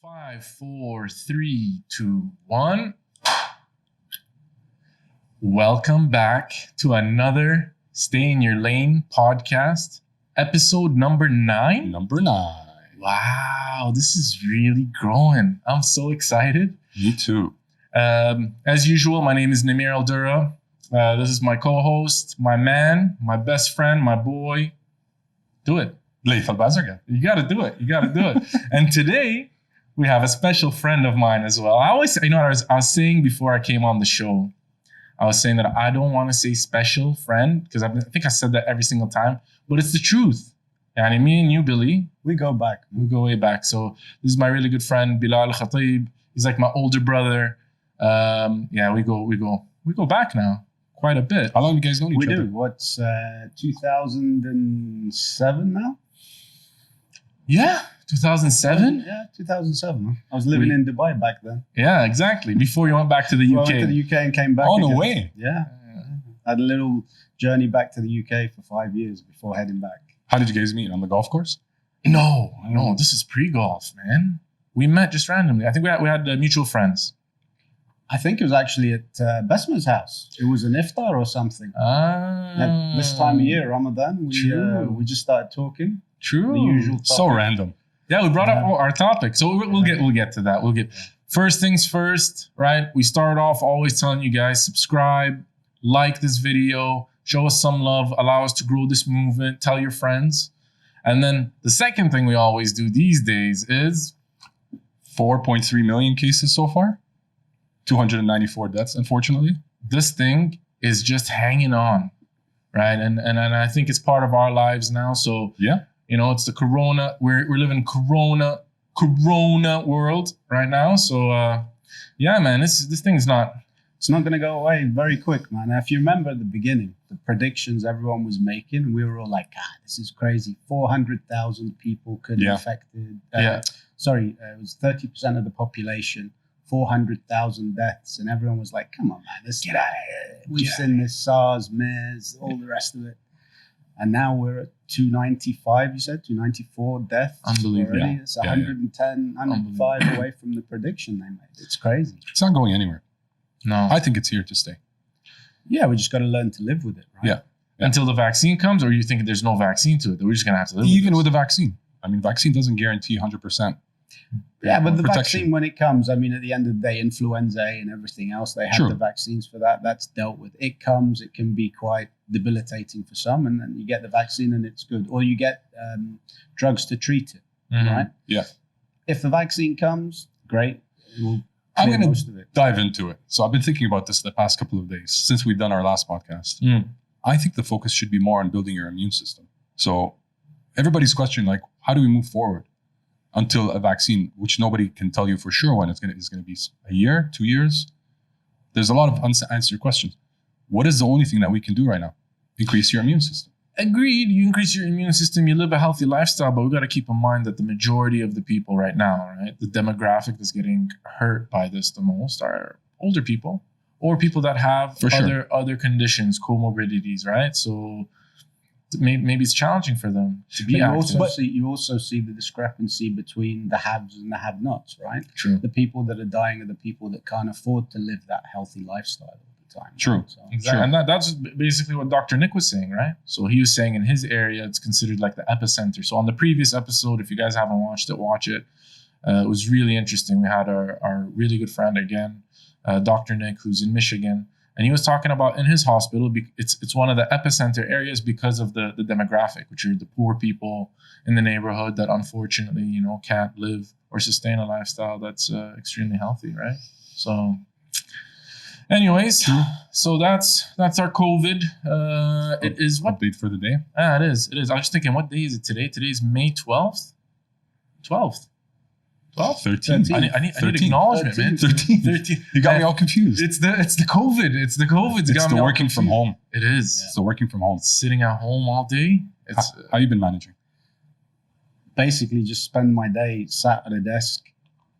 5, 4, 3, 2, 1. Welcome back to another Stay in Your Lane podcast, episode number 9. Number 9. Wow, this is really growing. I'm so excited. Me too. As usual, my name is Nameer and Laith. This is my co-host, my man, my best friend, my boy. Do it. Laith al-Bazarga. You got to do it. And today, we have a special friend of mine as well. I was saying before I came on the show, I was saying that I don't want to say special friend because I think I said that every single time, but it's the truth. And me and you, Billy, We go back. we go way back. So this is my really good friend, Belal, Al-Khatib. He's like my older brother. We go back now quite a bit. How long do you guys know each We other? do. What's 2007 now? Yeah, 2007. Yeah, 2007. Huh? I was living in Dubai back then. Yeah, exactly. Before you went back to the I UK. went to the UK and came back. Oh, no again. way. Yeah. I had a little journey back to the UK for 5 years before heading back. How did you guys meet? On the golf course? No, this is pre-golf, man. We met just randomly. I think we had mutual friends. I think it was actually at Besma's house. It was an iftar or something. At this time of year, Ramadan, True. we just started talking. True. The usual topic. So random. Yeah, we brought up our topic, so we'll get to that. First things first, right? We start off always telling you guys subscribe, like this video, show us some love, allow us to grow this movement, tell your friends, and then the second thing we always do these days is 4.3 million cases so far. 294 deaths, unfortunately. this thing is just hanging on, right? And I think it's part of our lives now. So Yeah. it's the Corona. We're living Corona world right now. So man, this thing's not. It's not going to go away very quick, man. If you remember at the beginning, the predictions everyone was making, we were all like, this is crazy. 400,000 people could be infected. It was 30% of the population, 400,000 deaths. And everyone was like, come on, man, let's get out of here. We've seen this SARS, MERS, all the rest of it. And now we're at 295, you said? 294 deaths. Unbelievable. Already. It's 110, 105 away from the prediction they made. It's crazy. It's not going anywhere. No. I think it's here to stay. Yeah, we just got to learn to live with it, right? Yeah. Until the vaccine comes, or you think there's no vaccine to it, that we're just going to have to live Even with with the vaccine. I mean, vaccine doesn't guarantee 100%. Yeah, but the protection. vaccine, when it comes, I mean, at the end of the day, influenza A and everything else, they have True. the vaccines for that. That's dealt with. It comes, it can be quite debilitating for some, and then you get the vaccine and it's good. Or you get drugs to treat it, right? Yeah. If the vaccine comes, great. We'll I'm clear going most to of it. dive into it. So I've been thinking about this the past couple of days since we've done our last podcast. I think the focus should be more on building your immune system. So everybody's questioning, like, how do we move forward until a vaccine, which nobody can tell you for sure when it's going to be a year, 2 years? There's a lot of unanswered questions. What is the only thing that we can do right now? Increase your immune system. Agreed. You increase your immune system, you live a healthy lifestyle, but we got to keep in mind that the majority of the people right now, right, the demographic that's getting hurt by this the most are older people or people that have For sure. other conditions, comorbidities, right? So maybe it's challenging for them to be active. You also see the discrepancy between the haves and the have-nots, right? True. The people that are dying are the people that can't afford to live that healthy lifestyle all the time. True. Right? So, Exactly. And that's basically what Dr. Nick was saying, right? So he was saying in his area, it's considered like the epicenter. So on the previous episode, if you guys haven't watched it, watch it. It was really interesting. We had our really good friend again, Dr. Nick, who's in Michigan. And he was talking about in his hospital, it's one of the epicenter areas because of the demographic, which are the poor people in the neighborhood that unfortunately, can't live or sustain a lifestyle that's extremely healthy, right? So anyways, so that's our COVID. It is what? Update for the day. It is. I was just thinking, what day is it today? Today's May 12th? 12th. 13. I need acknowledgement, man. 13. 13. You got me all confused. It's the COVID. It's the COVID. It's the working from home. It is. It's the working from home. Sitting at home all day. It's How you been managing? basically just spend my day sat at a desk,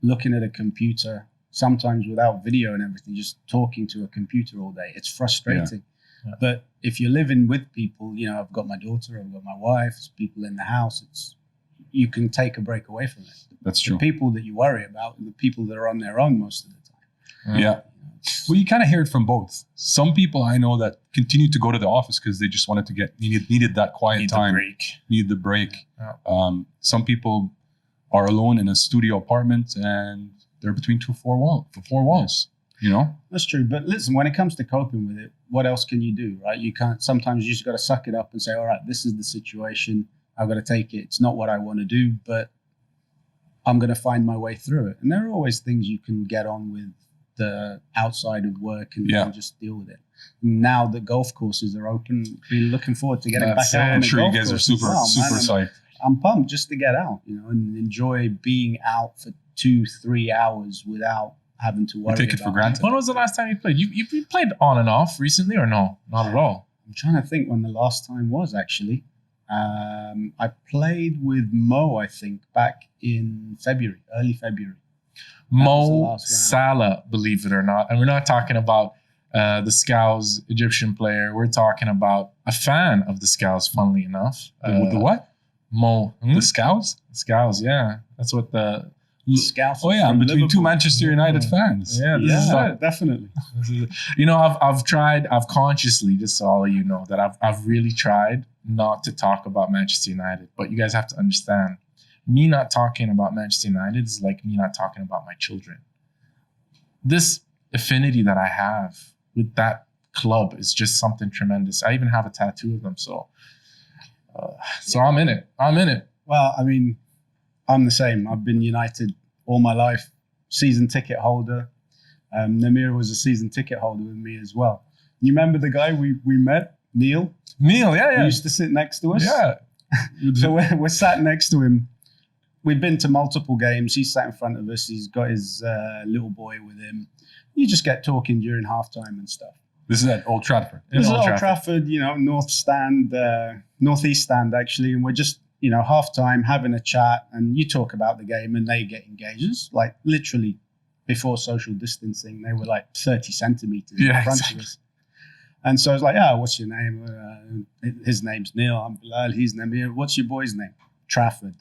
looking at a computer, sometimes without video and everything, just talking to a computer all day. It's frustrating. Yeah. But if you're living with people, I've got my daughter, I've got my wife, there's people in the house, it's you can take a break away from it. That's true. The people that you worry about are the people that are on their own most of the time. Yeah. Well, you kind of hear it from both. Some people I know that continue to go to the office because they just wanted to needed that quiet time. Need the break. Yeah. Some people are alone in a studio apartment and they're between four walls. You know? That's true. But listen, when it comes to coping with it, what else can you do, right? You can't. Sometimes you just got to suck it up and say, all right, this is the situation. I've got to take it. It's not what I want to do, but I'm going to find my way through it. And there are always things you can get on with the outside of work and just deal with it. Now the golf courses are open, we're looking forward to getting back out. I'm sure you guys are super psyched. I'm pumped just to get out, and enjoy being out for 2-3 hours without having to worry. Take it for granted. When was the last time you played? You played on and off recently, or no? Not at all. I'm trying to think when the last time was actually. I played with Mo, I think, back in February, early February. Mo Salah, believe it or not. And we're not talking about the Scouse Egyptian player. We're talking about a fan of the Scouse, funnily enough. The what? Mo. The Scouse? Scouse, yeah. That's what the... Scouse. Oh, yeah. I'm between Liverpool. Two Manchester United fans. Yeah, this is it. Definitely. I've consciously, just so all of you know, that I've really tried not to talk about Manchester United. But you guys have to understand, me not talking about Manchester United is like me not talking about my children. This affinity that I have with that club is just something tremendous. I even have a tattoo of them. So I'm in it. Well, I mean, I'm the same. I've been United all my life. Season ticket holder. Nameer was a season ticket holder with me as well. You remember the guy we met? Neil? Neil, yeah. He used to sit next to us. Yeah. So we're sat next to him. We've been to multiple games. He's sat in front of us. He's got his little boy with him. You just get talking during halftime and stuff. This is at Old Trafford. This is Old Trafford, northeast stand actually, and we're just, halftime having a chat, and you talk about the game and they get engaged. It's like literally before social distancing, they were like 30 centimeters in front of us. And so I was like, what's your name? His name's Neil. I'm Belal. He's Nameer. What's your boy's name? Trafford.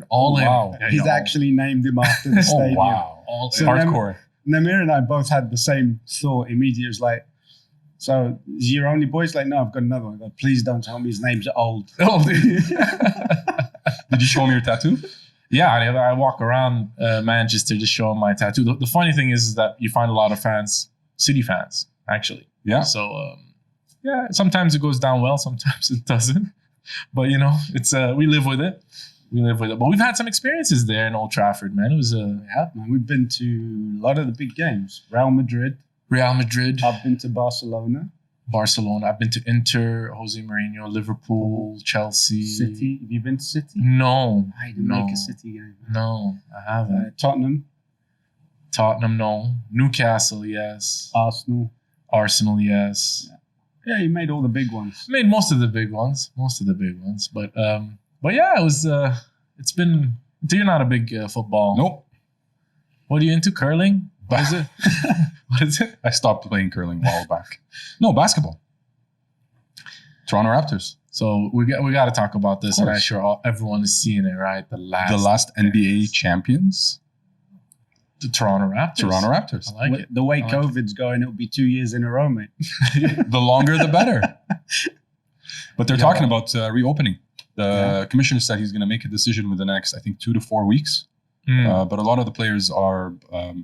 All in. Wow. He's actually named him after the stadium. Oh, wow. So hardcore. Nameer and I both had the same thought immediately. It was like, so is your only boy? He's like, no, I've got another one. I go, please don't tell me his name's Old. Did you show him your tattoo? Yeah, I walk around Manchester just showing my tattoo. The funny thing is that you find a lot of fans, City fans, actually. Yeah. So, sometimes it goes down well, sometimes it doesn't. But, it's we live with it. But we've had some experiences there in Old Trafford, man. It was man. We've been to a lot of the big games. Real Madrid. I've been to Barcelona. I've been to Inter, Jose Mourinho, Liverpool, Chelsea. City. Have you been to City? No. I didn't make a City game. No, I haven't. Tottenham, no. Newcastle, yes. Arsenal, yes. Yeah, you made all the big ones. I made most of the big ones. But yeah, it was. It's been. You're not a big football. Nope. What are you into? Curling? What is it? What is it? I stopped playing curling a while back. No, basketball. Toronto Raptors. So we got to talk about this, and I'm sure everyone is seeing it, right? The last NBA champions. The Toronto Raptors. I like it. The way COVID's going, it'll be 2 years in a row, mate. The longer, the better. But they're talking about reopening. The commissioner said he's going to make a decision within the next, I think, 2 to 4 weeks. But a lot of the players are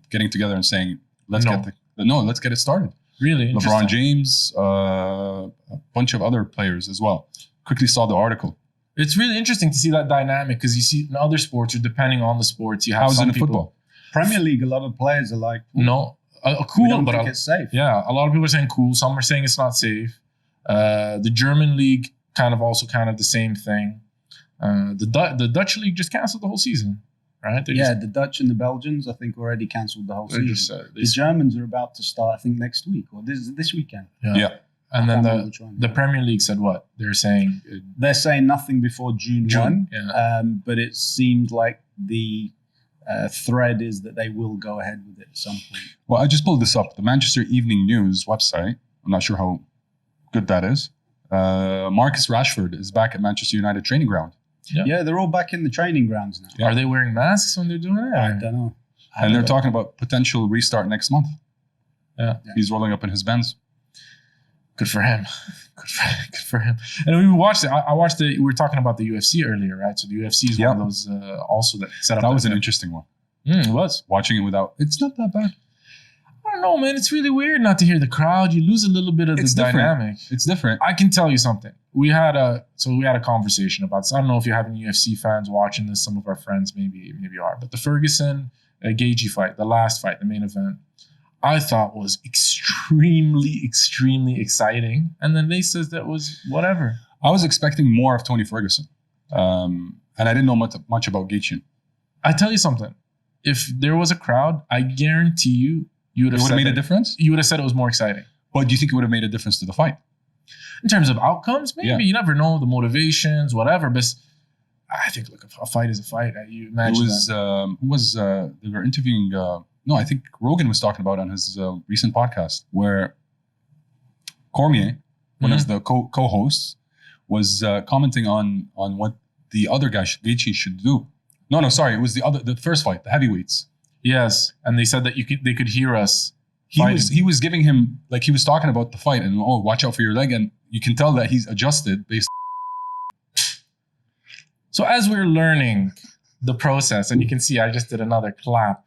getting together and saying, let's get it started. Really? LeBron James, a bunch of other players as well. Quickly saw the article. It's really interesting to see that dynamic because you see in other sports, or depending on the sports, you have How's some it in people. Football? Premier League, a lot of players are like, no, cool, we don't think it's safe. Yeah, a lot of people are saying cool. Some are saying it's not safe. The German league kind of the same thing. The Dutch league just canceled the whole season, right? The Dutch and the Belgians, I think, already canceled the whole season. The Germans are about to start, I think, next week or this weekend. Yeah. And then the Premier League said what? They're saying nothing before June 1. Yeah. But it seemed like the thread is that they will go ahead with it at some point. Well, I just pulled this up. The Manchester Evening News website. I'm not sure how good that is. Marcus Rashford is back at Manchester United training ground. Yeah, they're all back in the training grounds now. Yeah. Are they wearing masks when they're doing it? I don't know. And they're talking about potential restart next month. Yeah. He's rolling up in his Benz. Good for him. Good for him. And we watched it. I watched it. We were talking about the UFC earlier, right? So the UFC is one of those also that set up. That was an interesting one. It was. Watching it without, it's not that bad. I don't know, man. It's really weird not to hear the crowd. You lose a little bit of the dynamic. It's different. I can tell you something. We had a conversation about this. I don't know if you have any UFC fans watching this. Some of our friends maybe are. But the Ferguson Gaethje fight, the last fight, the main event, I thought was extremely, extremely exciting. And then they said that was whatever. I was expecting more of Tony Ferguson. And I didn't know much about Gaethje. I tell you something. If there was a crowd, I guarantee you would have made a difference? You would have said it was more exciting. But do you think it would have made a difference to the fight? In terms of outcomes, maybe. Yeah. You never know, the motivations, whatever. But I think, look, a fight is a fight. You imagine they were interviewing, I think Rogan was talking about on his recent podcast, where Cormier, one of the co-hosts, was commenting on what the other guy, Gaethje, should do. It was the first fight, the heavyweights. Yes, and they said that they could hear us. He was giving him, like, he was talking about the fight and watch out for your leg, and you can tell that he's adjusted based. So as we're learning the process, and you can see I just did another clap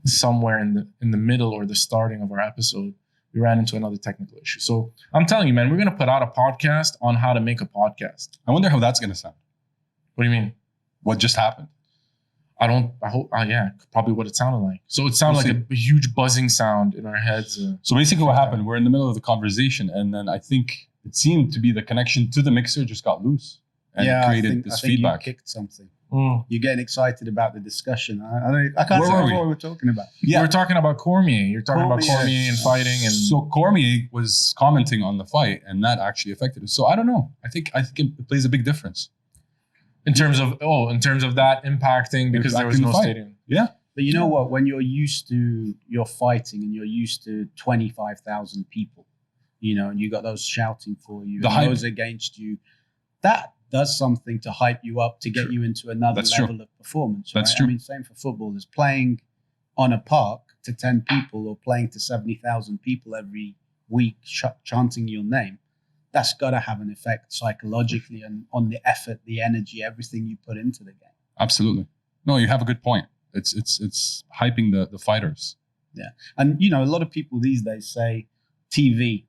somewhere in the middle or the starting of our episode, we ran into another technical issue. So I'm telling you, man, we're gonna put out a podcast on how to make a podcast. I wonder how that's gonna sound. What do you mean? What just happened? I hope, probably what it sounded like. So it sounded like a huge buzzing sound in our heads. So basically what happened, we're in the middle of the conversation, and then I think it seemed to be the connection to the mixer just got loose and created this feedback. You kicked something. You're getting excited about the discussion. I can't remember what we were talking about. Yeah. We were talking about Cormier. You're talking about Cormier and fighting. And so Cormier was commenting on the fight, and that actually affected it. So I don't know. I think it plays a big difference. In terms of that impacting because there was no stadium. Yeah. But you know what? When you're fighting and you're used to 25,000 people, and you got those shouting for you, and those against you, that does something to hype you up, to get you into another level of performance. Right? That's true. I mean, same for footballers. Playing on a park to 10 people or playing to 70,000 people every week, chanting your name. That's got to have an effect psychologically and on the effort, the energy, everything you put into the game. Absolutely. No, you have a good point. It's hyping the fighters. Yeah. And, a lot of people these days say TV,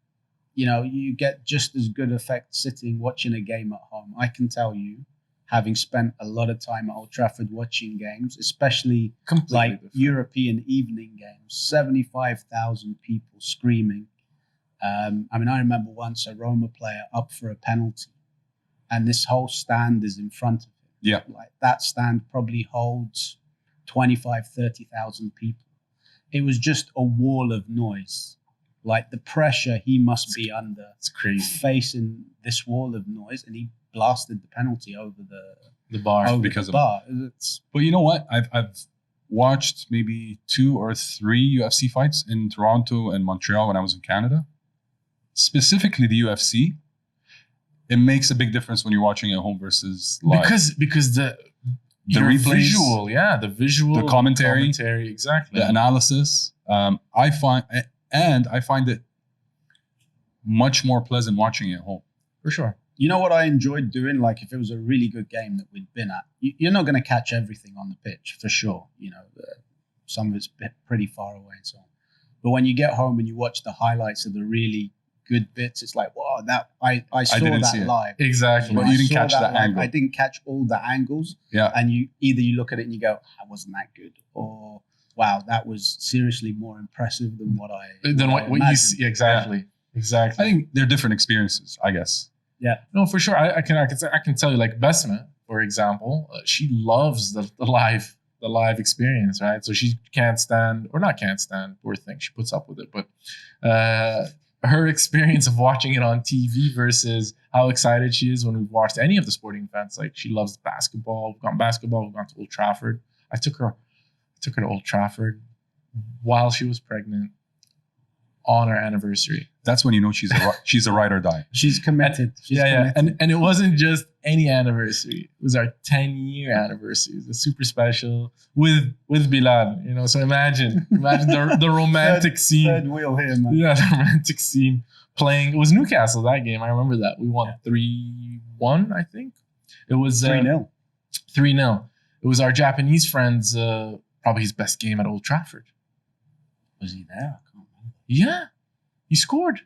you get just as good effect sitting watching a game at home. I can tell you, having spent a lot of time at Old Trafford watching games, especially European evening games, 75,000 people screaming. I remember once a Roma player up for a penalty, and this whole stand is in front of him. Yeah. Like that stand probably holds 25, 30,000 people. It was just a wall of noise. Like the pressure he must be under. It's crazy. Facing this wall of noise, and he blasted the penalty over the bar. Because of it. But you know what? I've watched maybe 2 or 3 UFC fights in Toronto and Montreal when I was in Canada. Specifically the UFC, it makes a big difference when you're watching at home versus live. Because the replays, visual, the commentary, exactly, the analysis. I find it much more pleasant watching it at home. For sure. You know what I enjoyed doing? Like if it was a really good game that we'd been at, you're not going to catch everything on the pitch for sure. Some of it's pretty far away and so on. But when you get home and you watch the highlights of the really good bits, it's like, wow, that I saw that live. Exactly. But you didn't catch that angle. I didn't catch all the angles. Yeah. And you look at it and you go, that wasn't that good, or wow, that was seriously more impressive than what you see. Exactly. Yeah. Exactly. I think they're different experiences, I guess. Yeah. No, for sure. I can tell you, like Besma, for example, she loves the live experience, right? So she can't stand, poor thing, she puts up with it, but her experience of watching it on TV versus how excited she is when we've watched any of the sporting events. Like she loves basketball. We've gone to Old Trafford. I took her to Old Trafford while she was pregnant on our anniversary. That's when you know she's a ride or die. She's committed. And it wasn't just any anniversary. It was our 10-year anniversary. It was super special with Belal. You know, so imagine the romantic scene. Third wheel here, man. Yeah, the romantic scene playing. It was Newcastle that game. I remember that we won 3-1. I think it was 3-0. 3-0. It was our Japanese friend's probably his best game at Old Trafford. Was he there? I can't remember. Yeah, he scored.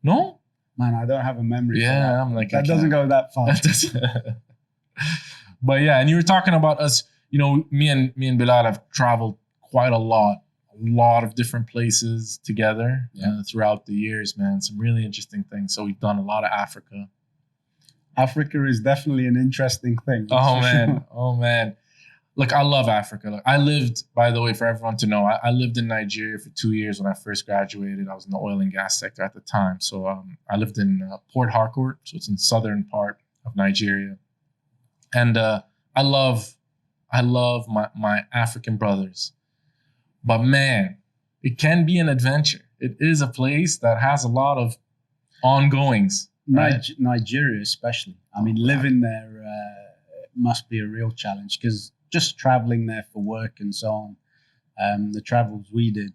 No. Man, I don't have a memory. Yeah, for that. I'm like that doesn't go that far. But yeah, and you were talking about us. You know, me and Belal have traveled quite a lot of different places together throughout the years, man. Some really interesting things. So we've done a lot of Africa. Africa is definitely an interesting thing. Oh man. Look, I love Africa. Look, I lived, by the way, for everyone to know, I lived in Nigeria for 2 years when I first graduated. I was in the oil and gas sector at the time. So I lived in Port Harcourt, so it's in southern part of Nigeria. And I love my African brothers. But man, it can be an adventure. It is a place that has a lot of ongoings. Right? Nigeria especially. I mean, living there must be a real challenge because just traveling there for work and so on, the travels we did,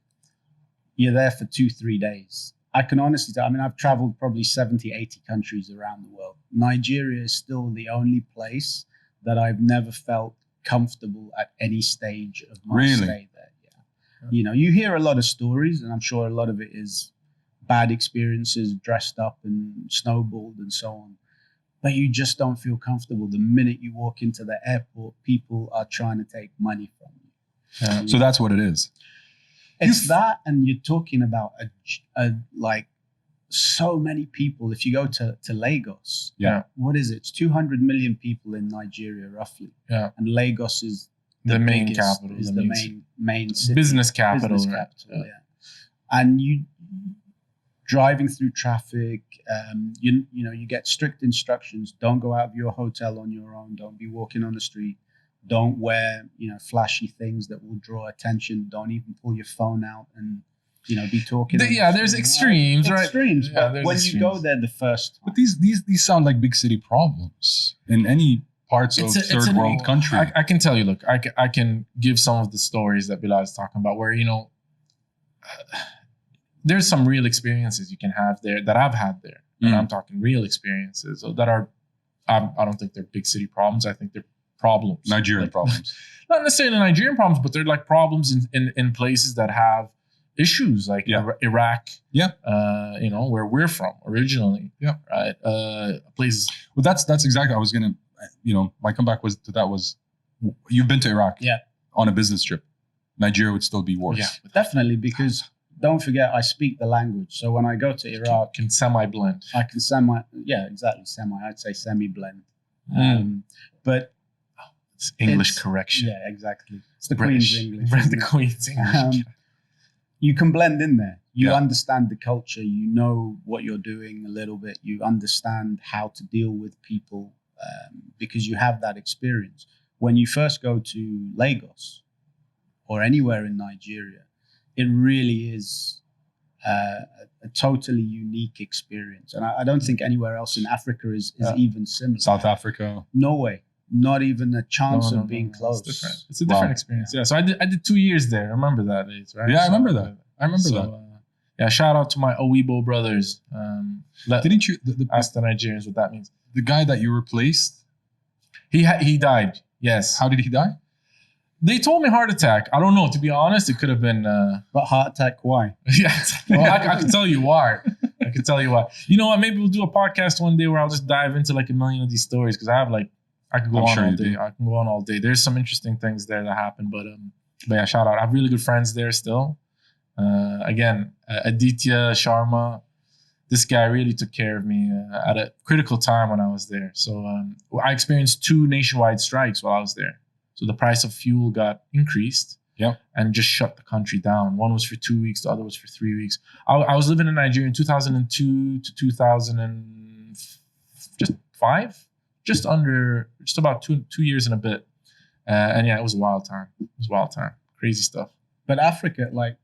you're there for 2-3 days. I can honestly tell, I mean, I've traveled probably 70, 80 countries around the world. Nigeria is still the only place that I've never felt comfortable at any stage of my stay there. Yeah. You know, you hear a lot of stories, and I'm sure a lot of it is bad experiences, dressed up and snowballed and so on. But you just don't feel comfortable the minute you walk into the airport. People are trying to take money from you. So that's what it is. It's that, and you're talking about like so many people. If you go to Lagos, what is it? It's 200 million people in Nigeria, roughly. Yeah, and Lagos is the main capital, is the main city, business capital. Yeah. And you driving through traffic, you know, you get strict instructions. Don't go out of your hotel on your own. Don't be walking on the street. Don't wear, you know, flashy things that will draw attention. Don't even pull your phone out and, you know, be talking. There's extremes, right? Extremes, but when you go there the first time. But these sound like big city problems in any parts of third world country. I can tell you, look, I can give some of the stories that Belal is talking about where, you know, there's some real experiences you can have there that I've had there. And I'm talking real experiences that are, I don't think they're big city problems. I think they're problems. Nigerian problems. Not necessarily Nigerian problems, but they're like problems in places that have issues like Iraq. Yeah. You know, where we're from originally. Yeah. Right. Places. Well, that's exactly, I was going to, you know, my comeback was you've been to Iraq. Yeah. On a business trip. Nigeria would still be worse. Yeah, definitely, because don't forget, I speak the language. So when I go to Iraq, can semi-blend. I can I'd say semi-blend. But it's English correction. Yeah, exactly. It's the British. Queen's English. The Queen's English. You can blend in there. You understand the culture. You know what you're doing a little bit. You understand how to deal with people because you have that experience. When you first go to Lagos or anywhere in Nigeria, it really is a totally unique experience. And I don't think anywhere else in Africa is even similar. South Africa? No way. Not even a chance of being close. It's different. It's a different experience. Yeah. So I did 2 years there. Remember that, right? Yeah, I remember that. Yeah, shout out to my Owibo brothers. Didn't you ask the Nigerians what that means? The guy that you replaced? He died. Yes. How did he die? They told me heart attack. I don't know. To be honest, it could have been. But heart attack? Why? Yeah, well, I can tell you why. You know what? Maybe we'll do a podcast one day where I'll just dive into like a million of these stories because I can go on all day. I can go on all day. There's some interesting things there that happen, but yeah, shout out. I have really good friends there still. Again, Aditya Sharma. This guy really took care of me at a critical time when I was there. So I experienced 2 nationwide strikes while I was there. So the price of fuel got increased and just shut the country down. One was for 2 weeks, the other was for 3 weeks. I was living in Nigeria in 2002 to 2005, just about two years and a bit. And yeah, it was a wild time. Crazy stuff. But Africa, like,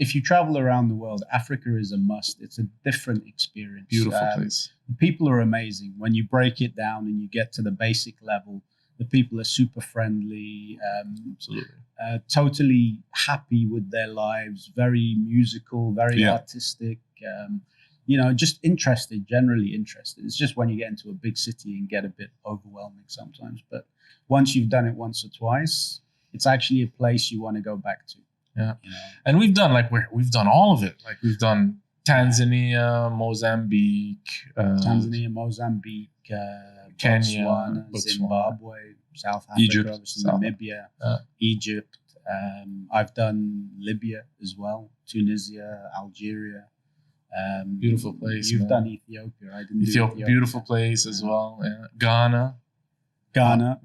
if you travel around the world, Africa is a must. It's a different experience. Beautiful place. The people are amazing. When you break it down and you get to the basic level, the people are super friendly, Absolutely. Totally happy with their lives, very musical, very artistic, just interested, generally interested. It's just when you get into a big city and get a bit overwhelming sometimes. But once you've done it once or twice, it's actually a place you want to go back to. Yeah. And we've done we've done all of it. Like we've done Tanzania, Mozambique, Kenya, Botswana, Zimbabwe, South Africa, Egypt, Namibia, Egypt. I've done Libya as well, Tunisia, Algeria. Beautiful place. You've done Ethiopia. I didn't do Ethiopia. Beautiful place as well. Yeah. Ghana,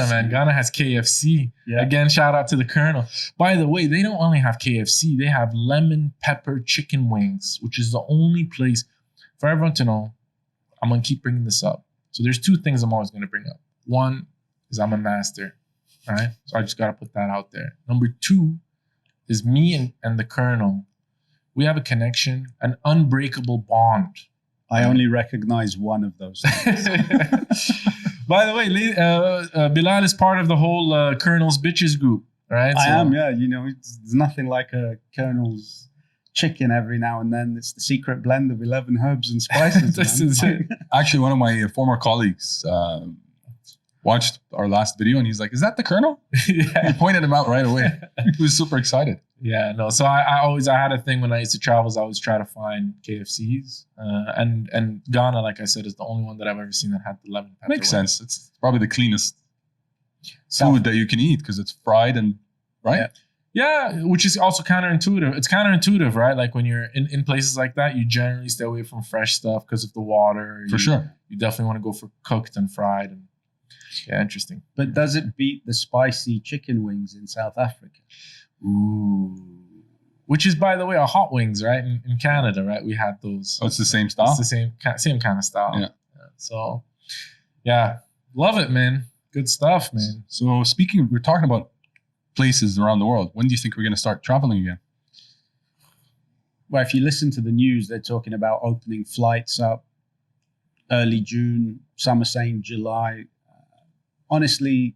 man. Ghana has KFC. Yeah. Again, shout out to the Colonel. By the way, they don't only have KFC, they have lemon pepper chicken wings, which is the only place for everyone to know. I'm going to keep bringing this up. So there's two things I'm always going to bring up. One is I'm a master, right? So I just got to put that out there. Number two is me and the Colonel. We have a connection, an unbreakable bond. I only recognize one of those things. By the way, Belal is part of the whole Colonel's Bitches group, right? I am, yeah. There's nothing like a Colonel's chicken every now and then. It's the secret blend of 11 herbs and spices. This is it. Actually, one of my former colleagues watched our last video and he's like, "Is that the Colonel?" Yeah. He pointed him out right away. He was super excited. Yeah, no. So I had a thing when I used to travel. I always try to find KFCs, and Ghana, like I said, is the only one that I've ever seen that had the lemon pepper. Makes sense. It's probably the cleanest food that you can eat because it's fried and right. Yeah, which is also counterintuitive. It's counterintuitive, right? Like when you're in places like that, you generally stay away from fresh stuff because of the water. For sure. You definitely want to go for cooked and fried. And yeah, interesting. But does it beat the spicy chicken wings in South Africa? Ooh. Which is, by the way, our hot wings, right? In Canada, right? We had those. Oh, it's the same style? It's the same kind of style. Yeah. So, yeah. Love it, man. Good stuff, man. So we're talking about places around the world. When do you think we're going to start traveling again? Well, if you listen to the news, they're talking about opening flights up early June. Some are saying July. Honestly,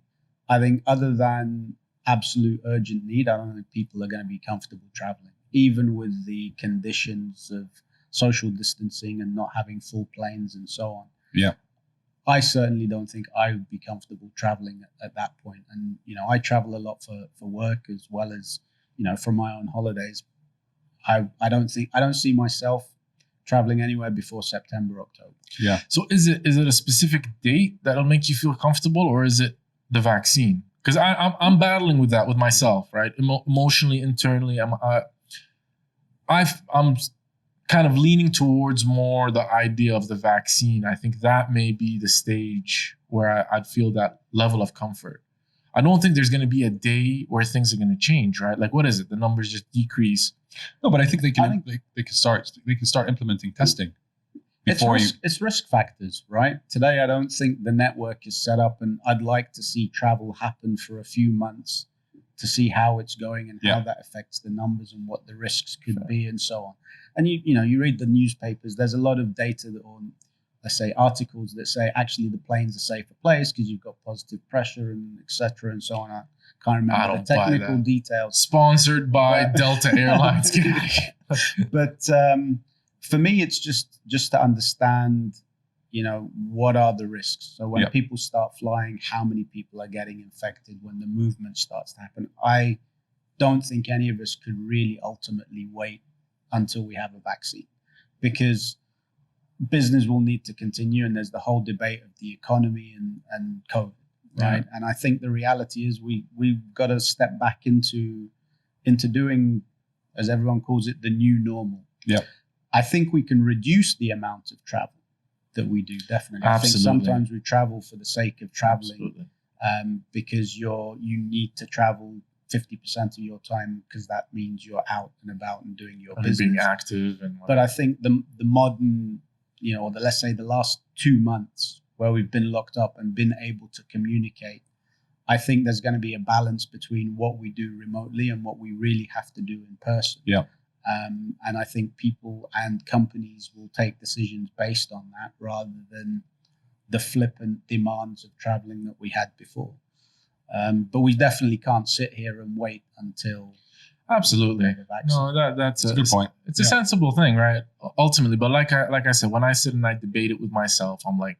I think other than absolute urgent need, I don't think people are going to be comfortable traveling, even with the conditions of social distancing and not having full planes and so on. Yeah. I certainly don't think I would be comfortable traveling at that point. And, I travel a lot for work as well as, for my own holidays. I don't see myself traveling anywhere before September, October. Yeah. So is it a specific date that'll make you feel comfortable, or is it the vaccine? Because I'm battling with that with myself, right? Emotionally, internally, I'm kind of leaning towards more the idea of the vaccine. I think that may be the stage where I'd feel that level of comfort. I don't think there's going to be a day where things are going to change, right? Like, what is it? The numbers just decrease. No, but I think they can start implementing testing. It's risk factors, right? Today, I don't think the network is set up, and I'd like to see travel happen for a few months to see how it's going and how that affects the numbers and what the risks could be and so on. And you read the newspapers. There's a lot of data on, let's say, articles that say actually the plane's a safer place because you've got positive pressure and etc. and so on. I can't remember the technical details. Sponsored by Delta Airlines. But for me, it's just to understand, what are the risks. So when people start flying, how many people are getting infected when the movement starts to happen? I don't think any of us could really ultimately wait until we have a vaccine, because business will need to continue, and there's the whole debate of the economy and COVID, right? And I think the reality is we've got to step back into doing, as everyone calls it, the new normal. Yeah. I think we can reduce the amount of travel that we do, definitely. Absolutely. I think sometimes we travel for the sake of traveling, because you need to travel 50% of your time because that means you're out and about and doing your business. Being active. But I think the modern, let's say the last 2 months where we've been locked up and been able to communicate, I think there's going to be a balance between what we do remotely and what we really have to do in person. Yeah. And I think people and companies will take decisions based on that rather than the flippant demands of traveling that we had before. But we definitely can't sit here and wait until. Absolutely. No, that's a good point. It's a sensible thing, right? Ultimately, but like I said, when I sit and I debate it with myself, I'm like,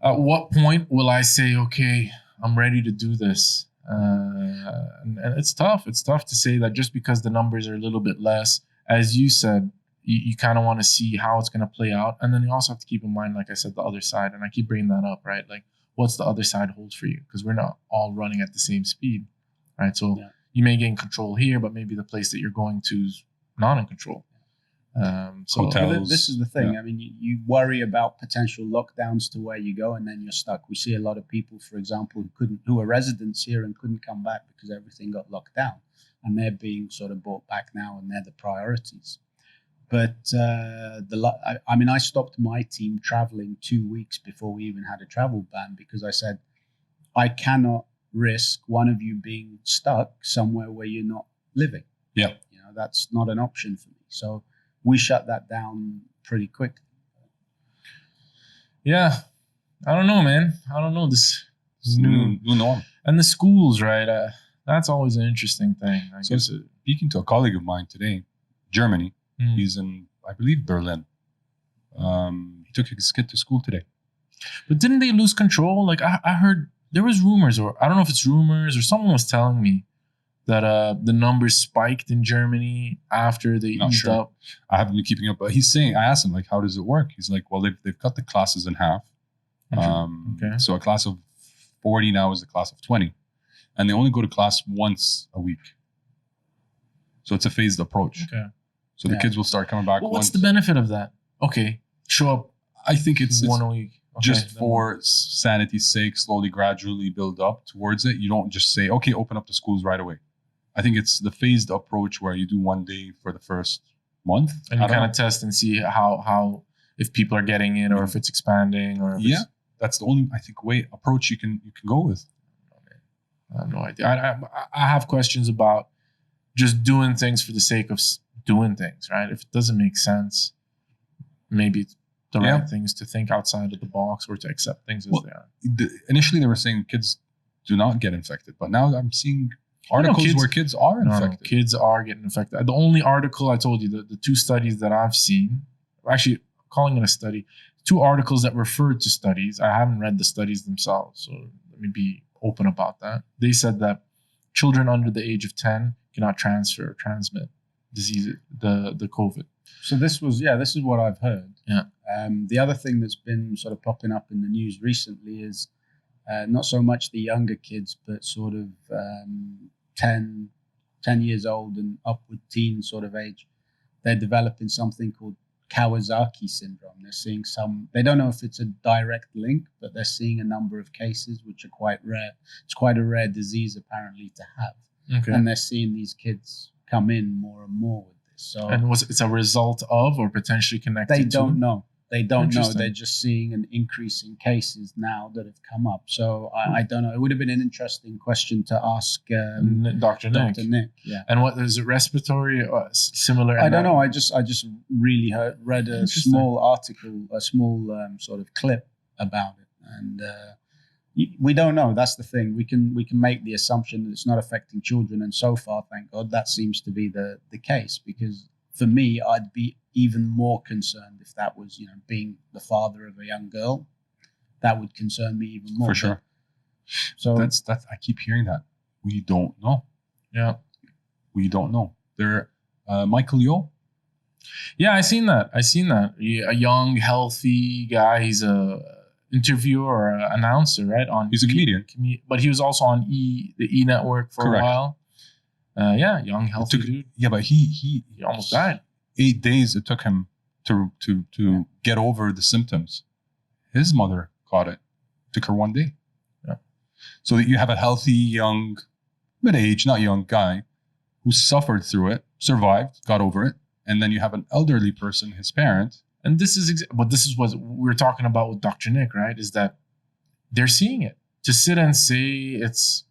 at what point will I say, okay, I'm ready to do this? And it's tough. It's tough to say that just because the numbers are a little bit less, as you said, you kind of want to see how it's going to play out. And then you also have to keep in mind, like I said, the other side. And I keep bringing that up, right? Like, what's the other side hold for you? Because we're not all running at the same speed, right? So you may gain control here, but maybe the place that you're going to is not in control. So hotels. This is the thing. I mean, you worry about potential lockdowns to where you go, and then you're stuck. We see a lot of people, for example, who are residents here and couldn't come back because everything got locked down, and they're being sort of brought back now, and they're the priorities. But I stopped my team traveling 2 weeks before we even had a travel ban because I said, I cannot risk one of you being stuck somewhere where you're not living. Yeah, that's not an option for me. So we shut that down pretty quick. Yeah, I don't know, man. I don't know. This is new norm. And the schools, right? That's always an interesting thing. I guess speaking to a colleague of mine today, Germany. He's in, I believe, Berlin. He took his kid to school today. But didn't they lose control? Like I heard there was rumors, or I don't know if it's rumors, or someone was telling me that the numbers spiked in Germany after they eased up. I haven't been keeping up, but he's saying, I asked him, like, how does it work? He's like, well, they've cut the classes in half. Okay. So a class of 40 now is a class of 20. And they only go to class once a week. So it's a phased approach. Okay. So the kids will start coming back. Well, what's the benefit of that? Okay, show up. I think it's one a week. Okay, just for sanity's sake, slowly, gradually build up towards it. You don't just say, okay, open up the schools right away. I think it's the phased approach where you do 1 day for the first month. And you kind of test and see how if people are getting it or if it's expanding or if that's the only, I think, approach you can go with. I have no idea. I have questions about just doing things for the sake of doing things, right? If it doesn't make sense, maybe it's the right things to think outside of the box or to accept things as they are. Initially, they were saying kids do not get infected, but now I'm seeing articles where kids are infected. No, kids are getting infected. The only article I told you, the 2 studies that I've seen, actually calling it a study, 2 articles that referred to studies. I haven't read the studies themselves, so let me be open about that. They said that children under the age of 10 cannot transfer or transmit disease, the COVID. So this is what I've heard. Yeah. The other thing that's been sort of popping up in the news recently is not so much the younger kids, but sort of 10 years old and upward teen sort of age. They're developing something called Kawasaki syndrome. They're seeing they don't know if it's a direct link, but they're seeing a number of cases which are quite rare. It's quite a rare disease apparently to have. Okay. And they're seeing these kids come in more and more with this. So, and it's a result of or potentially connected to? They don't know. They don't know. They're just seeing an increase in cases now that have come up. So I don't know. It would have been an interesting question to ask Dr. Nick. Yeah. And what is it? Respiratory or similar? I don't know. I just really read a small article, a small sort of clip about it, and we don't know. That's the thing. We can make the assumption that it's not affecting children, and so far, thank God, that seems to be the case. Because for me, I'd be even more concerned if that was, being the father of a young girl. That would concern me even more. For sure. So that's I keep hearing that. We don't know. Yeah. We don't know. Michael Yo. Yeah, I seen that. A young, healthy guy. He's a interviewer or an announcer, right? He's a comedian. But he was also on the E network for a while. Young, healthy dude. Yeah, but he almost died. 8 days it took him to get over the symptoms. His mother caught it. Took her 1 day. Yeah. So that you have a healthy, young, mid-age, not young guy who suffered through it, survived, got over it. And then you have an elderly person, his parent. And this is what we're talking about with Dr. Nick, right? Is that they're seeing it. To sit and say it's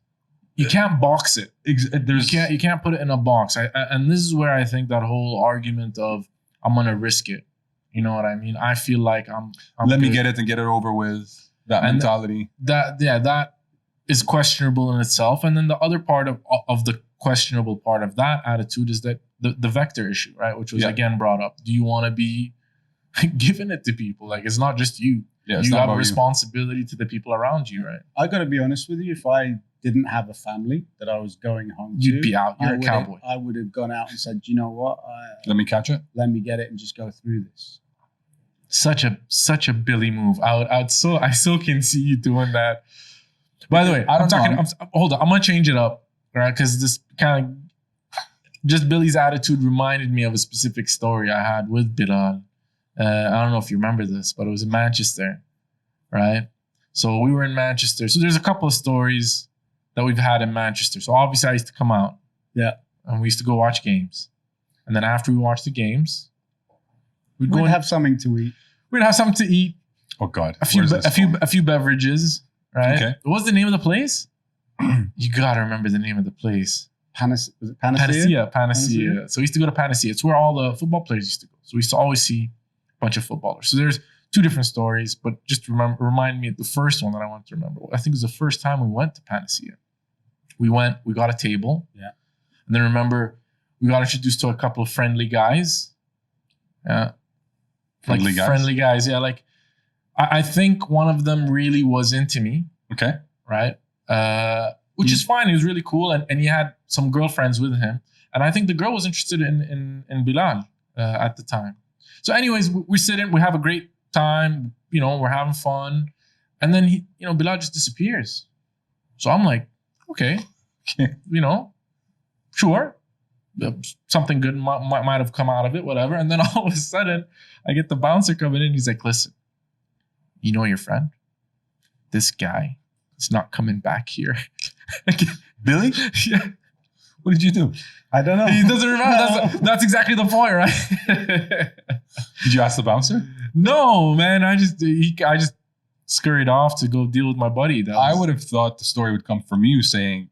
you can't box it. There's You can't put it in a box. And this is where I think that whole argument of I'm gonna risk it. You know what I mean? I feel like I'm let me good. get it and get it over with. That mentality. That is questionable in itself. And then the other part of the questionable part of that attitude is that the vector issue, right? Which was again brought up. Do you want to be giving it to people? Like, it's not just you. Yeah, you have a responsibility to the people around you, right? I got to be honest with you. If I didn't have a family that I was going home to, you'd be out. You're a cowboy. I would have gone out and said, you know what? Let me catch it. Let me get it and just go through this. Such a Billy move. I still can see you doing that. By the way, hold on. I'm gonna change it up, right? Because this kind of just Billy's attitude reminded me of a specific story I had with Belal. I don't know if you remember this, but it was in Manchester, right? So we were in Manchester. So there's a couple of stories that we've had in Manchester. So obviously I used to come out. Yeah. And we used to go watch games. And then after we watched the games, we'd have something to eat. We'd have something to eat. Oh God. A few beverages, right? Okay. What's the name of the place? You gotta remember the name of the place. Was it Panacea? Panacea. So we used to go to Panacea. It's where all the football players used to go. So we used to always see a bunch of footballers. So there's two different stories, but just remind me of the first one that I want to remember. I think it was the first time we went to Panacea. We got a table. Yeah. And then remember, we got introduced to a couple of friendly guys. Yeah. Friendly guys. Yeah. Like, I think one of them really was into me. Okay. Right. Which is fine. He was really cool. And he had some girlfriends with him. And I think the girl was interested in Belal at the time. So anyways, we sit in, we have a great time. You know, we're having fun. And then Belal just disappears. So I'm like, okay, sure. Something good might have come out of it, whatever. And then all of a sudden, I get the bouncer coming in. He's like, listen, you know your friend? This guy is not coming back here. Billy? Yeah. What did you do? I don't know. He doesn't remember. That's exactly the point, right? Did you ask the bouncer? No, man. I just scurried off to go deal with my buddy. I would have thought the story would come from you saying,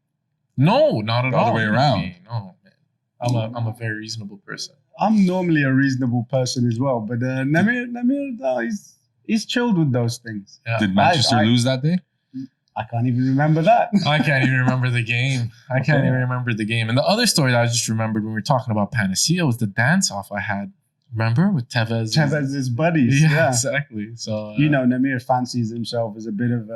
no, not at all. The other way around. No, man. I'm a very reasonable person. I'm normally a reasonable person as well, but Nameer, he's chilled with those things. Yeah. Did Manchester lose that day? I can't even remember that. I can't even remember the game. And the other story that I just remembered when we were talking about Panacea was the dance-off I had. Remember? With Tevez's buddies. Yeah, exactly. So Nameer fancies himself as a bit of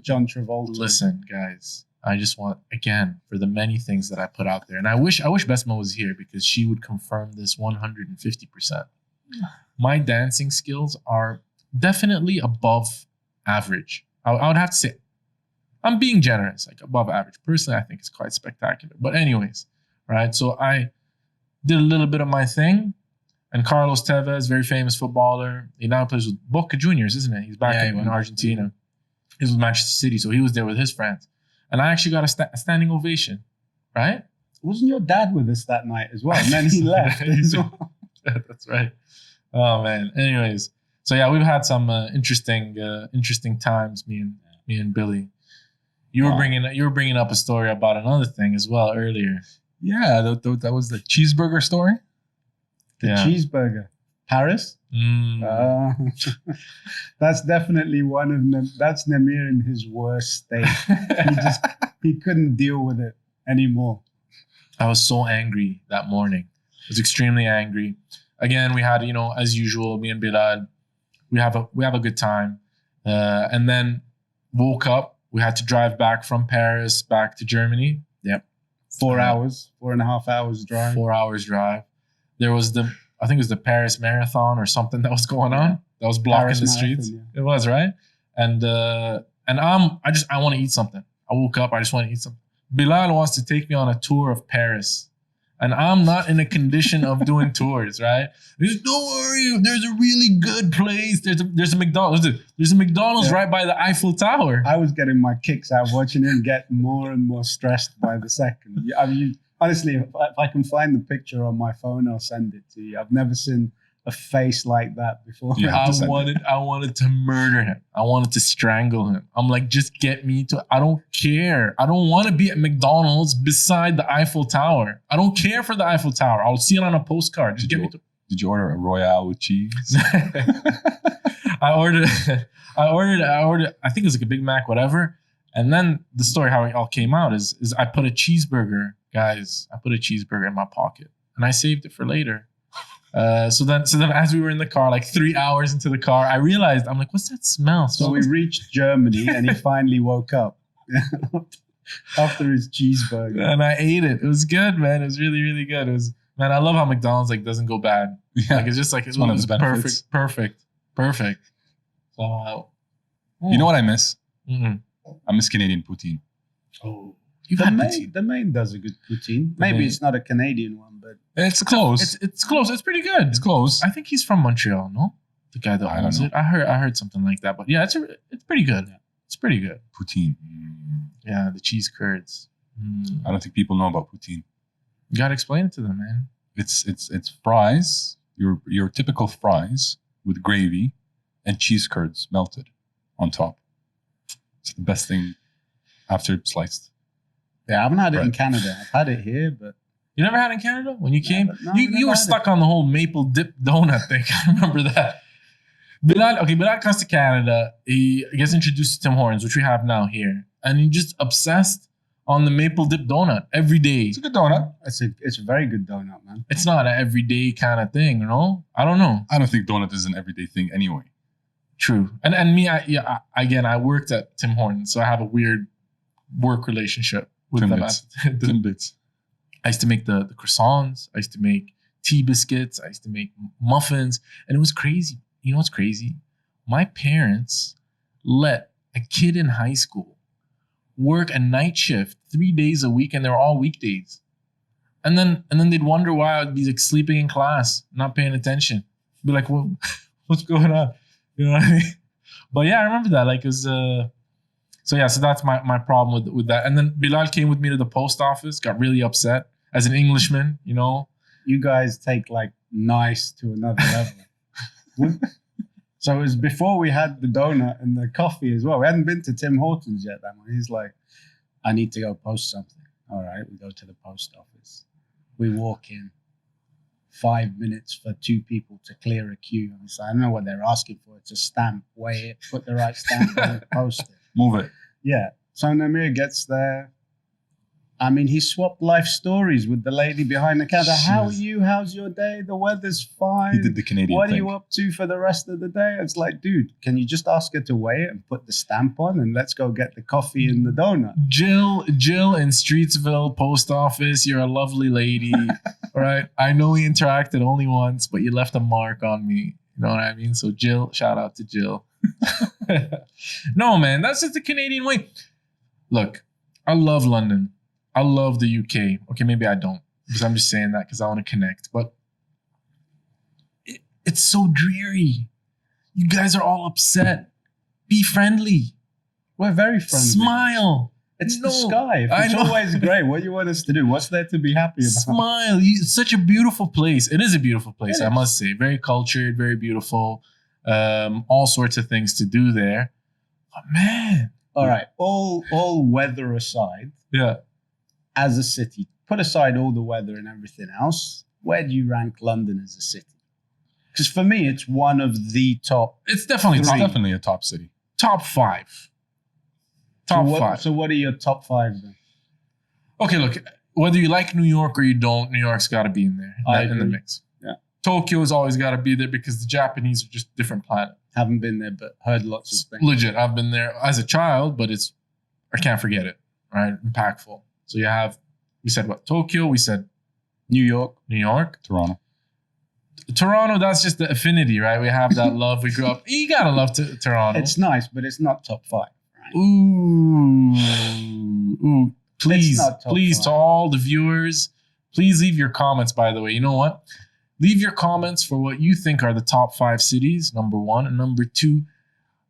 John Travolta. Listen, guys. I just want, again, for the many things that I put out there. And I wish Besma was here because she would confirm this 150%. My dancing skills are definitely above average. I would have to say, I'm being generous, like above average. Personally, I think it's quite spectacular. But anyways, right? So I did a little bit of my thing. And Carlos Tevez, very famous footballer. He now plays with Boca Juniors, isn't it? He's back in Argentina. He's with Manchester City, so he was there with his friends. And I actually got a standing ovation, right? Wasn't your dad with us that night as well? And then he left as well. Yeah, that's right. Oh, man. Anyways. So yeah, we've had some interesting times. Me and Billy. You were bringing up a story about another thing as well earlier. Yeah, that was the cheeseburger story. Cheeseburger, Paris. That's definitely one of that's Nameer in his worst state. He couldn't deal with it anymore. I was so angry that morning. I was extremely angry. Again, we had as usual, me and Belal. We have a good time, and then woke up. We had to drive back from Paris back to Germany. Yep, 4 hours, 4.5 hours drive. 4 hours drive. There was I think it was the Paris Marathon or something that was going on that was blocking Paris the streets. Marathon, It was right, and I want to eat something. I woke up. I just want to eat something. Belal wants to take me on a tour of Paris. And I'm not in a condition of doing tours, right? He's, don't worry, there's a really good place. There's a McDonald's. There's a McDonald's right by the Eiffel Tower. I was getting my kicks out watching him get more and more stressed by the second. I mean, honestly, if I can find the picture on my phone, I'll send it to you. I've never seen a face like that before. Yeah. I wanted to murder him. I wanted to strangle him. I'm like, just get me to. I don't care. I don't want to be at McDonald's beside the Eiffel Tower. I don't care for the Eiffel Tower. I'll see it on a postcard. Just get me to. Did you order a Royale with cheese? I ordered. I think it was like a Big Mac, whatever. And then the story, how it all came out is I put a cheeseburger, guys. I put a cheeseburger in my pocket, and I saved it for later. So then, as we were in the car, like 3 hours into the car, I realized, I'm like, what's that smell? So we reached Germany, and he finally woke up after his cheeseburger. And I ate it. It was good, man. It was really, really good. It was, man. I love how McDonald's like doesn't go bad. Yeah. Like it's just like It's one of the benefits. perfect. So, You know what I miss? mm-mm. I miss Canadian poutine. Oh, You've had poutine. the main does a good poutine. Maybe it's not a Canadian one, but It's close. It's close. It's pretty good. It's close. I think he's from Montreal. No, the guy that I don't owns know. it. I heard something like that. But yeah, it's pretty good. It's pretty good. Poutine. Yeah, the cheese curds. I don't think people know about poutine. You gotta explain it to them, man. It's fries, your typical fries with gravy and cheese curds melted on top. It's the best thing after sliced. yeah, I haven't had it in Right. Canada. I've had it here, but You never had it in Canada when you came? but no, you never were had stuck on the whole maple dip donut thing. I remember that. Belal comes to Canada. He gets introduced to Tim Hortons, which we have now here. And he's just obsessed on the maple dip donut every day. It's a good donut. it's a very good donut, man. It's not an everyday kind of thing, you know? I don't know. I don't think donut is an everyday thing anyway. True. And me, I worked at Tim Hortons, so I have a weird work relationship with them. Timbits. I used to make the croissants. I used to make tea biscuits. I used to make muffins. And it was crazy. You know what's crazy? My parents let a kid in high school work a night shift 3 days a week, and they were all weekdays. And then they'd wonder why I'd be like sleeping in class, not paying attention. Be like, well, what's going on? You know what I mean? But yeah, I remember that. Like it was so that's my problem with that. And then Belal came with me to the post office, got really upset as an Englishman, you know. You guys take like nice to another level. So it was before we had the donut and the coffee as well. We hadn't been to Tim Hortons yet that morning. He's like, I need to go post something. All right, we go to the post office. We walk in. 5 minutes for 2 people to clear a queue. And so I don't know what they're asking for. It's a stamp. Weigh it, put the right stamp on it, post it. Move it. Yeah. So Nameer gets there. I mean, he swapped life stories with the lady behind the counter. How are you? How's your day? The weather's fine. He did the Canadian What thing. are you up to for the rest of the day? It's like, dude, can you just ask her to weigh it and put the stamp on and let's go get the coffee and the donut? Jill in Streetsville post office, you're a lovely lady. All right. I know we interacted only once, but you left a mark on me. You know what I mean? So Jill, shout out to Jill. No, man, that's just the Canadian way. Look, I love London. I love the UK. Okay, maybe I don't, because I'm just saying that because I want to connect. But it's so dreary. You guys are all upset. Be friendly. We're very friendly. Smile. It's No, the sky. I It's know. always great. What do you want us to do? What's there to be happy about? Smile. It's such a beautiful place. It is a beautiful place, It I is. must say. Very cultured, very beautiful. All sorts of things to do there. But man. All right. All weather aside, Yeah. as a city, put aside all the weather and everything else, where do you rank London as a city? Because for me, it's one of the top. It's definitely It's top, definitely a top city. top 5. Top 5. So what are your top 5 then? Okay, look, whether you like New York or you don't, New York's got to be in there, I in the agree. mix. Yeah. Tokyo's always got to be there because the Japanese are just different planet. Haven't been there, but heard lots of things. Legit, I've been there as a child, but I can't forget it, right? Impactful. So we said what? Tokyo, we said New York. New York. Toronto. Toronto, that's just the affinity, right? We have that love. We grew up. You got to love Toronto. It's nice, but it's not top 5. Right? Ooh. Please, not top please, 5. to all the viewers, please leave your comments, by the way. You know what? Leave your comments for what you think are the top 5 cities, number 1. And number 2,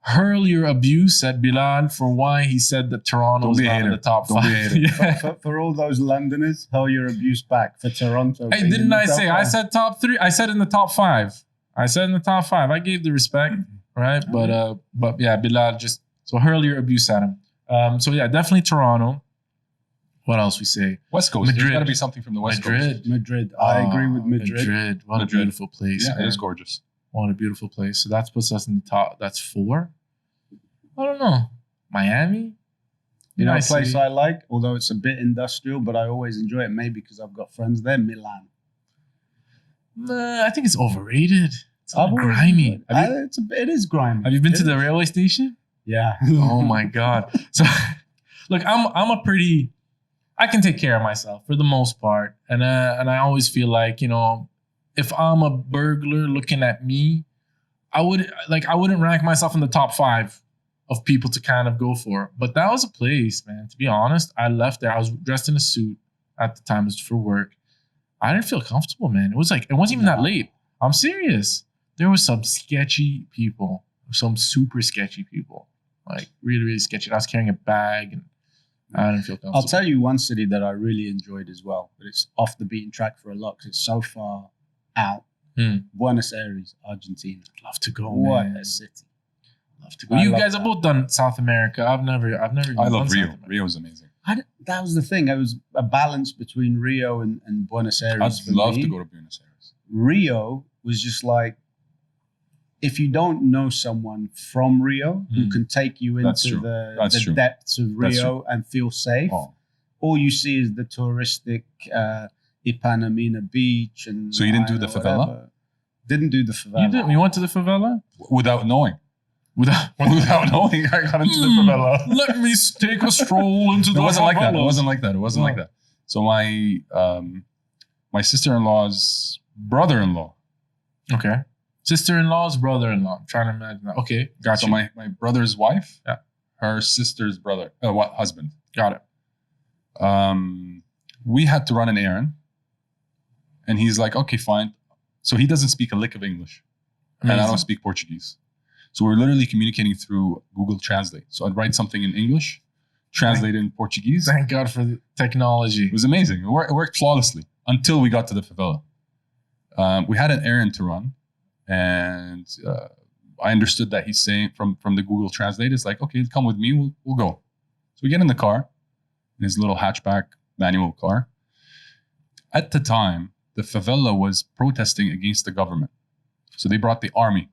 hurl your abuse at Belal for why he said that Toronto Don't is be a not in hater. the top Don't 5. be a hater. Yeah. For all those Londoners, hurl your abuse back for Toronto. Hey, being in didn't the I top say? 5. I said top 3. I said in the top 5. I said in the top 5. I gave the respect, right? But yeah, Belal just so hurl your abuse at him. So yeah, definitely Toronto. What else we say? West Coast. There's got to be something from the West Coast. Madrid. I agree with Madrid. What a beautiful place. Yeah, man. it is gorgeous. What a beautiful place. So that puts us in the top. That's 4. I don't know. Miami? You know, a Nice place city. I like, although it's a bit industrial, but I always enjoy it, maybe because I've got friends there, Milan. Nah, I think it's overrated. It's I've always grimy. enjoyed it. It is grimy. Have you been to the railway station? Yeah. Oh my God. So look, I can take care of myself for the most part. And I always feel like, you know, if I'm a burglar looking at me, I wouldn't rank myself in the top 5 of people to kind of go for. But that was a place, man. To be honest, I left there. I was dressed in a suit at the time. It was for work. I didn't feel comfortable, man. It wasn't even that late. I'm serious. There was some sketchy people, some super sketchy people, like really, really sketchy. I was carrying a bag and I didn't feel comfortable. I'll tell you one city that I really enjoyed as well, but it's off the beaten track for a lot because it's so far out. Buenos Aires, Argentina. I'd love to go, What man. a city. Love to go. You guys have both done South America. I've never. I love Rio. Rio is amazing. That was the thing. It was a balance between Rio and Buenos Aires. I'd love to go to Buenos Aires. Rio was just like, if you don't know someone from Rio who can take you into the depths of Rio and feel safe, all you see is the touristic Ipanema beach. And so you didn't do the favela? Whatever. Didn't do the favela. You went to the favela? Without knowing. Without knowing, I got into the favela. Let me take a stroll into the favela. It wasn't like that. So my sister-in-law's brother-in-law. Okay. Sister-in-law's brother-in-law. I'm trying to imagine that. Okay, got so you. So my brother's wife, yeah, her sister's brother, husband. Got it. We had to run an errand, and he's like, okay, fine. So he doesn't speak a lick of English, and I don't speak Portuguese. So we're literally communicating through Google Translate. So I'd write something in English, translate it in Portuguese. Thank God for the technology. It was amazing. It worked flawlessly until we got to the favela. We had an errand to run, and I understood that he's saying from the Google Translate, it's like, okay, come with me, we'll go. So we get in the car, in his little hatchback manual car. At the time, the favela was protesting against the government. So they brought the army.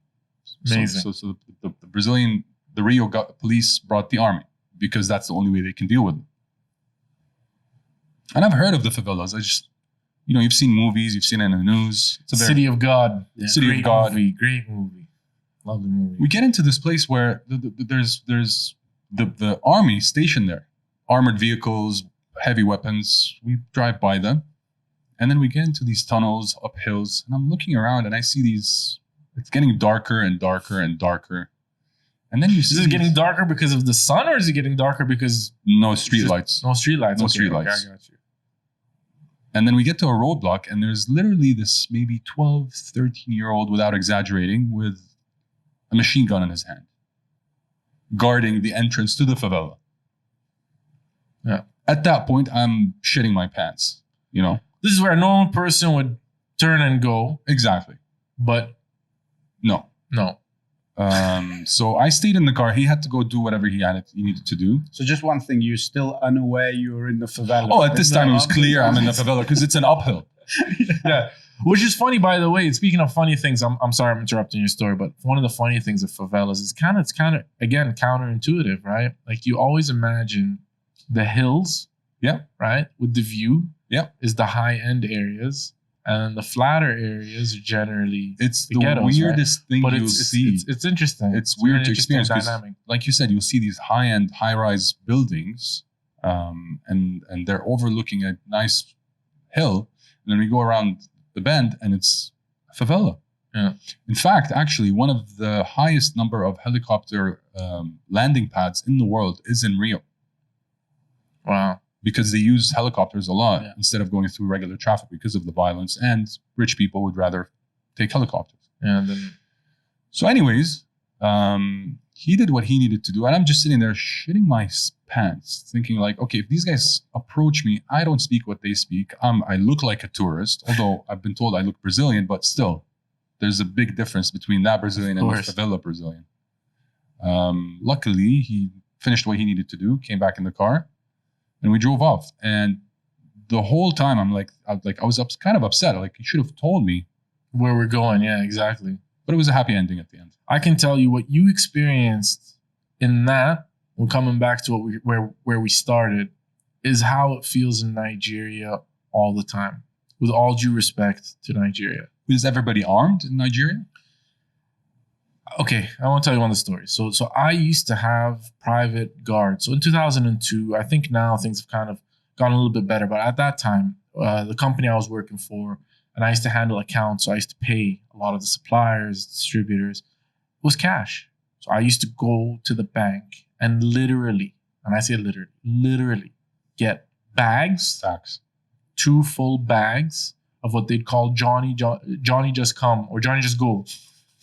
Amazing. So the Rio police brought the army because that's the only way they can deal with it. And I've heard of the favelas. I just, you've seen movies, you've seen it in the news. It's City of God. Yeah. City of God. Great movie. Love the movie. We get into this place where there's the army stationed there. Armored vehicles, heavy weapons. We drive by them. And then we get into these tunnels, up hills. And I'm looking around and I see these... It's getting darker and darker and darker. And then you see... Is it getting darker because of the sun or is it getting darker because... No street lights. No street lights. No street lights. I got you. And then we get to a roadblock and there's literally this maybe 12, 13-year-old, without exaggerating, with a machine gun in his hand, guarding the entrance to the favela. Yeah. At that point, I'm shitting my pants, This is where a normal person would turn and go. Exactly. But... No. So I stayed in the car. He had to go do whatever he needed to do. So just one thing, you're still unaware you were in the favela. Oh, at this time it was clear I'm in the favela because it's an uphill. Yeah. Which is funny, by the way. Speaking of funny things, I'm sorry I'm interrupting your story, but one of the funny things of favelas is kind of again counterintuitive, right? Like you always imagine the hills, yeah, right, with the view, yeah, is the high end areas. And the flatter areas are generally the ghettos, weirdest right? thing but you'll see. It's interesting. It's weird to experience because, like you said, you'll see these high-end, high-rise buildings, and they're overlooking a nice hill. And then we go around the bend, and it's a favela. Yeah. In fact, actually, one of the highest number of helicopter landing pads in the world is in Rio. Wow. Because they use helicopters a lot instead of going through regular traffic because of the violence, and rich people would rather take helicopters. Yeah. So anyways, he did what he needed to do. And I'm just sitting there shitting my pants thinking like, okay, if these guys approach me, I don't speak what they speak. I look like a tourist, although I've been told I look Brazilian, but still, there's a big difference between that Brazilian and the favela Brazilian. Luckily, he finished what he needed to do, came back in the car, and we drove off. And the whole time, I was kind of upset. Like, you should have told me where we're going. Yeah, exactly. But it was a happy ending at the end. I can tell you what you experienced in that. We're coming back to where we started, is how it feels in Nigeria all the time. With all due respect to Nigeria. Is everybody armed in Nigeria? Okay, I want to tell you one of the stories. So I used to have private guards. So in 2002, I think now things have kind of gotten a little bit better. But at that time, the company I was working for, and I used to handle accounts, so I used to pay a lot of the suppliers, distributors, was cash. So I used to go to the bank and literally, and I say literally get bags, 2 full bags of what they'd call Johnny Just Come or Johnny Just Go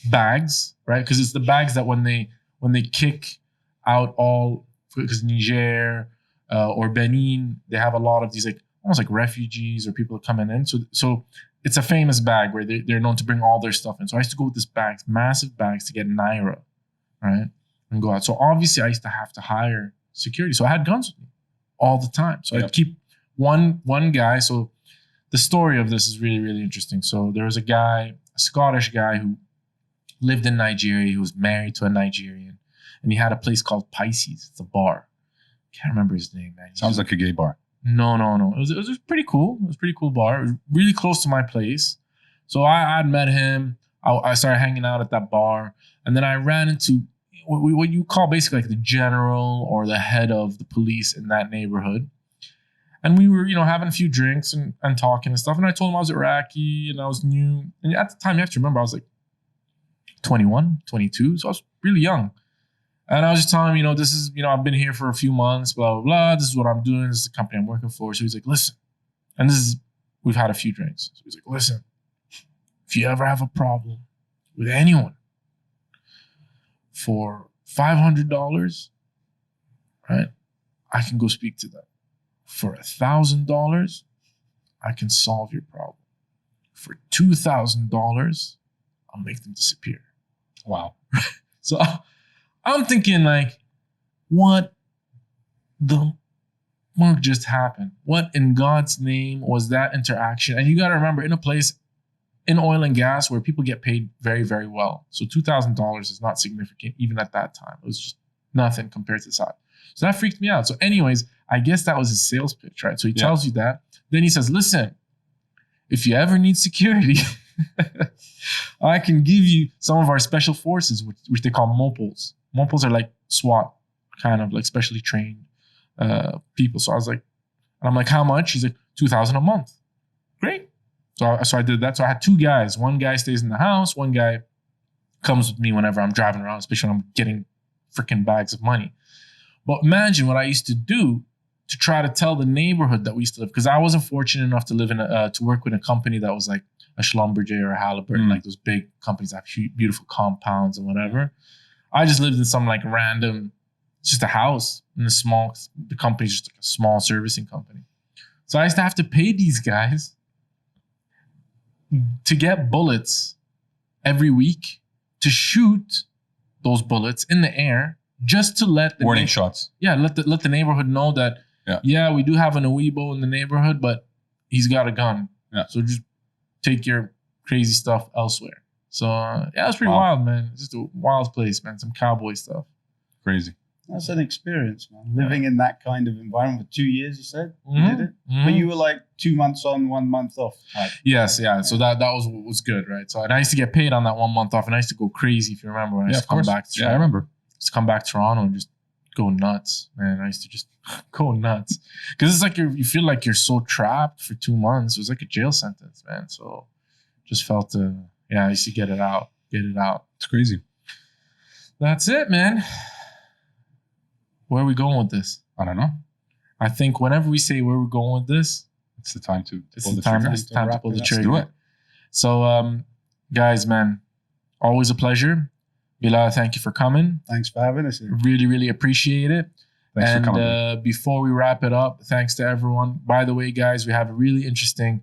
bags, right? Because it's the bags that when they kick out all, because Niger or Benin, they have a lot of these like almost like refugees or people coming in. So it's a famous bag where they're known to bring all their stuff in. So I used to go with this bags, massive bags to get Naira, right? And go out. So obviously I used to have to hire security. So I had guns with me all the time. So I'd keep one guy. So the story of this is really, really interesting. So there was a Scottish guy who lived in Nigeria. He was married to a Nigerian. And he had a place called Pisces. It's a bar. Can't remember his name, man. Sounds like a gay bar. No. It was pretty cool. It was a pretty cool bar. It was really close to my place. So I'd met him. I started hanging out at that bar. And then I ran into what you call basically like the general or the head of the police in that neighborhood. And we were, having a few drinks and talking and stuff. And I told him I was Iraqi and I was new. And at the time, you have to remember, I was like 21, 22. So I was really young. And I was just telling him, this is, I've been here for a few months, blah, blah, blah. This is what I'm doing. This is the company I'm working for. So he's like, listen. And we've had a few drinks. So he's like, listen, if you ever have a problem with anyone for $500, right, I can go speak to them. For $1,000, I can solve your problem. For $2,000, I'll make them disappear. Wow. So I'm thinking like, what the fuck just happened? What in God's name was that interaction? And you got to remember, in a place in oil and gas where people get paid very, very well. So $2,000 is not significant even at that time. It was just nothing compared to that. So that freaked me out. So anyways, I guess that was his sales pitch, right? So he tells you that. Then he says, listen, if you ever need security, I can give you some of our special forces, which they call MOPOs. MOPOs are like SWAT, kind of like specially trained people. So I was like, and I'm like, how much? He's like, $2,000 a month. Great. So I did that. So I had 2 guys. One guy stays in the house. One guy comes with me whenever I'm driving around, especially when I'm getting freaking bags of money. But imagine what I used to do to try to tell the neighborhood that we used to live, because I wasn't fortunate enough to live in to work with a company that was like a Schlumberger or a Halliburton, like those big companies that have beautiful compounds and whatever. I just lived in some like random, just a house in the company's just like a small servicing company. So I used to have to pay these guys to get bullets every week to shoot those bullets in the air, just to let the warning shots. Yeah, let the neighborhood know that we do have an Awibo in the neighborhood, but he's got a gun. Yeah. So just take your crazy stuff elsewhere. So it was pretty wild, man. It's just a wild place, man. Some cowboy stuff. Crazy. That's an experience, man. Living in that kind of environment for 2 years, you said? Mm-hmm. You did it? Mm-hmm. But you were like 2 months on, 1 month off. Right? Yes, yeah. So that was good, right? So and I used to get paid on that 1 month off, and I used to go crazy, if you remember. When I used to come back to Toronto. I remember. Just come back to Toronto and just go nuts, man. I used to just go nuts. Because it's like you feel like you're so trapped for 2 months. It was like a jail sentence, man. So just felt, I used to get it out. It's crazy. That's it, man. Where are we going with this? I don't know. I think whenever we say where we're going with this, it's the time to pull the trigger. It's the time to pull the trigger. Let's do it. So, guys, man, always a pleasure. Belal, thank you for coming. Thanks for having us here. Really, really appreciate it. Thanks for coming. Before we wrap it up, thanks to everyone. By the way, guys, we have a really interesting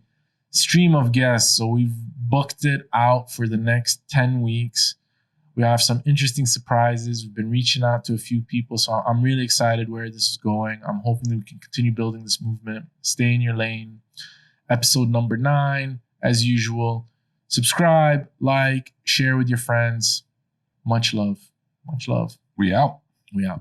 stream of guests. So we've booked it out for the next 10 weeks. We have some interesting surprises. We've been reaching out to a few people. So I'm really excited where this is going. I'm hoping that we can continue building this movement. Stay in your lane. Episode number 9, as usual. Subscribe, like, share with your friends. Much love. Much love. We out. We out.